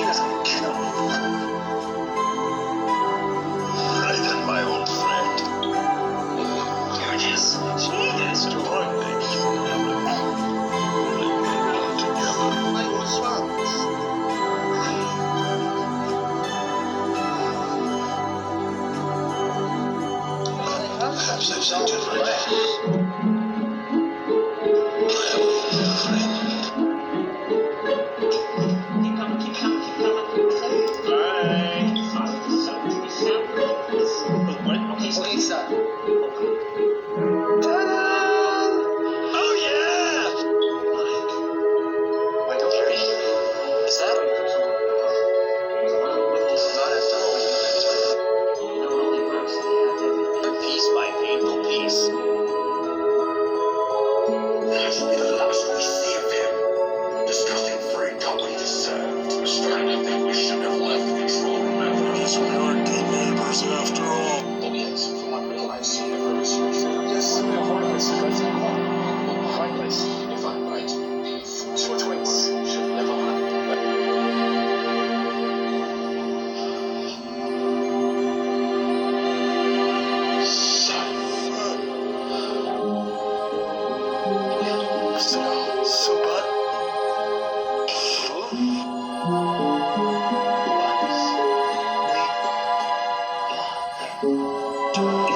you guys gonna kill me? Right then, my old friend. You just destroyed me. Together. Like swans. Perhaps I've sent it right. Okay, sir. Ta-da! Oh, yeah! Mike, okay. Is that? Not after all you piece by painful piece. That's the last we see of him. Disgusting freak, got what he deserved. Restrained, I think we should have left control. Remember, we aren't good neighbors after all. Oh, yes, from what I realize, you never researched it. Yes, a pointless, but pointless, if I'm right. Switch wings should never happen.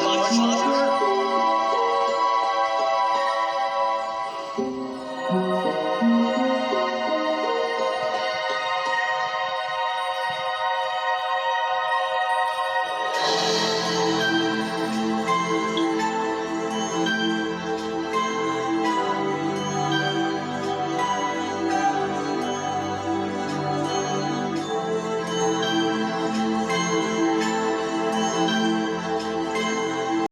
My father?